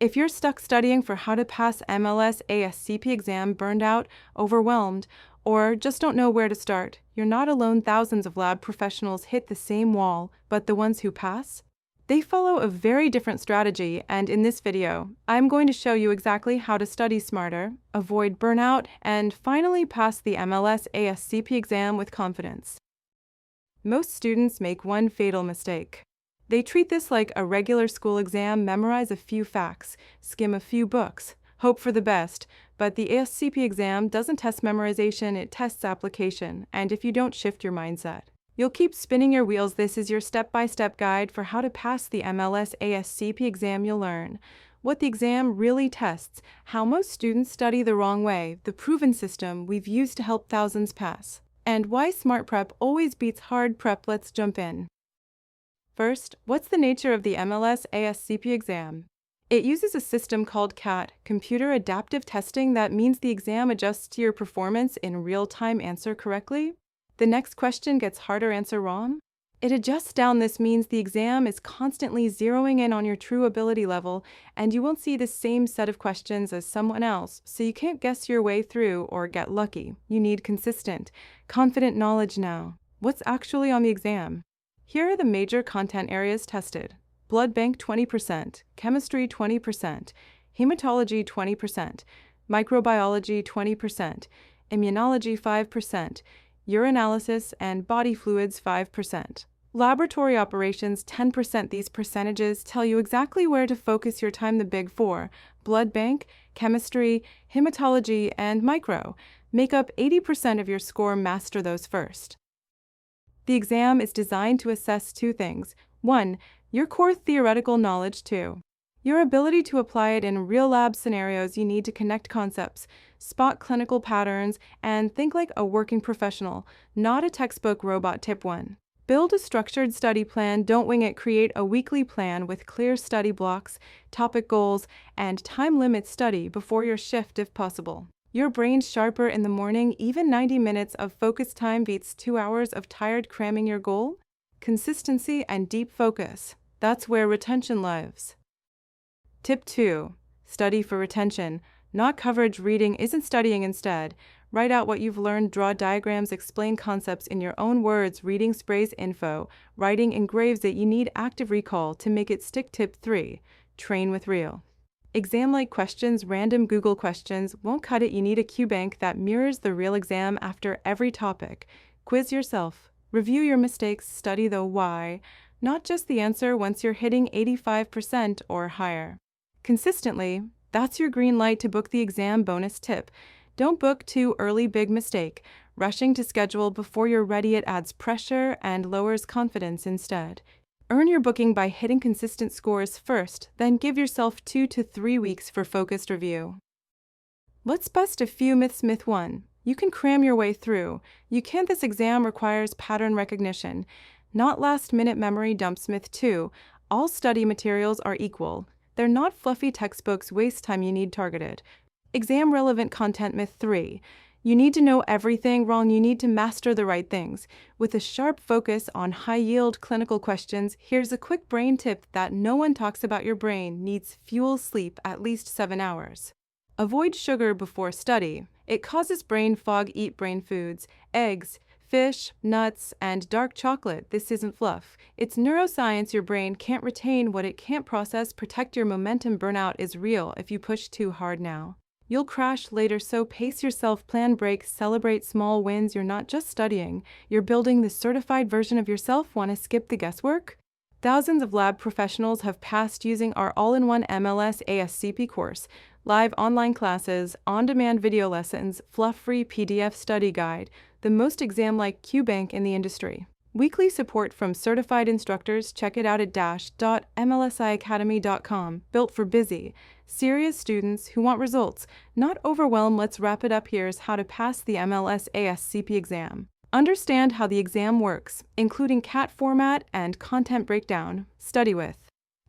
If you're stuck studying for how to pass MLS ASCP exam, burned out, overwhelmed, or just don't know where to start, you're not alone. Thousands of lab professionals hit the same wall, but the ones who pass? They follow a very different strategy, and in this video, I'm going to show you exactly how to study smarter, avoid burnout, and finally pass the MLS ASCP exam with confidence. Most students make one fatal mistake. They treat this like a regular school exam, memorize a few facts, skim a few books, hope for the best, but the ASCP exam doesn't test memorization, it tests application, and if you don't shift your mindset, you'll keep spinning your wheels. This is your step-by-step guide for how to pass the MLS ASCP exam. You'll learn what the exam really tests, how most students study the wrong way, the proven system we've used to help thousands pass, and why smart prep always beats hard prep. Let's jump in. First, what's the nature of the MLS ASCP exam? It uses a system called CAT, Computer Adaptive Testing. That means the exam adjusts to your performance in real time. Answer correctly, the next question gets harder. Answer wrong, it adjusts down. This means the exam is constantly zeroing in on your true ability level, and you won't see the same set of questions as someone else, so you can't guess your way through or get lucky. You need consistent, confident knowledge. Now, what's actually on the exam? Here are the major content areas tested. Blood bank 20%, chemistry 20%, hematology 20%, microbiology 20%, immunology 5%, urinalysis and body fluids 5%. Laboratory operations 10%. These percentages tell you exactly where to focus your time. The big four, blood bank, chemistry, hematology, and micro, make up 80% of your score. Master those first. The exam is designed to assess two things. 1. Your core theoretical knowledge. 2. Your ability to apply it in real lab scenarios. You need to connect concepts, spot clinical patterns, and think like a working professional, not a textbook robot. Tip 1. Build a structured study plan. Don't wing it. Create a weekly plan with clear study blocks, topic goals, and time limits. Study before your shift if possible. Your brain's sharper in the morning. Even 90 minutes of focus time beats 2 hours of tired cramming. Your goal? Consistency and deep focus. That's where retention lives. Tip 2. Study for retention, not coverage. Reading isn't studying. Instead, write out what you've learned, draw diagrams, explain concepts in your own words. Reading sprays info, writing engraves it. You need active recall to make it stick. Tip 3. Train with real exam-like questions. Random Google questions won't cut it. You need a QBank that mirrors the real exam. After every topic, quiz yourself, review your mistakes, study the why, not just the answer. Once you're hitting 85% or higher consistently, that's your green light to book the exam. Bonus tip: don't book too early. Big mistake, rushing to schedule before you're ready. It adds pressure and lowers confidence. Instead, earn your booking by hitting consistent scores first, then give yourself 2 to 3 weeks for focused review. Let's bust a few myths. Myth 1. You can cram your way through. You can't. This exam requires pattern recognition, not last-minute memory dumps. Myth 2. All study materials are equal. They're not fluffy textbooks. Waste time. You need targeted, exam-relevant content. Myth 3. You need to know everything. Wrong. You need to master the right things, with a sharp focus on high-yield clinical questions. Here's a quick brain tip that no one talks about. Your brain needs fuel. Sleep at least 7 hours. Avoid sugar before study. It causes brain fog. Eat brain foods, eggs, fish, nuts, and dark chocolate. This isn't fluff. It's neuroscience. Your brain can't retain what it can't process. Protect your momentum. Burnout is real. If you push too hard now, you'll crash later, so pace yourself. Plan breaks, celebrate small wins. You're not just studying, you're building the certified version of yourself. Want to skip the guesswork? Thousands of lab professionals have passed using our all-in-one MLS ASCP course, live online classes, on-demand video lessons, fluff-free PDF study guide, the most exam-like QBank in the industry. Weekly support from certified instructors. Check it out at dash.mlsiacademy.com. Built for busy, serious students who want results, not overwhelmed. Let's wrap it up. Here's how to pass the MLS ASCP exam. Understand how the exam works, including CAT format and content breakdown. Study with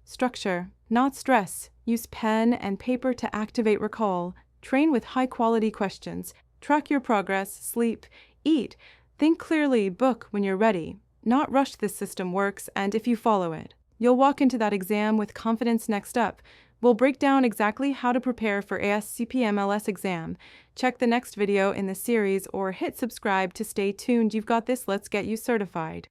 structure, not stress. Use pen and paper to activate recall. Train with high-quality questions. Track your progress. Sleep, eat, think clearly. Book when you're ready, not rush. This system works, and if you follow it, you'll walk into that exam with confidence. Next up, We'll break down exactly how to prepare for ASCP MLS exam. Check the next video in the series or hit subscribe to stay tuned. You've got this. Let's get you certified.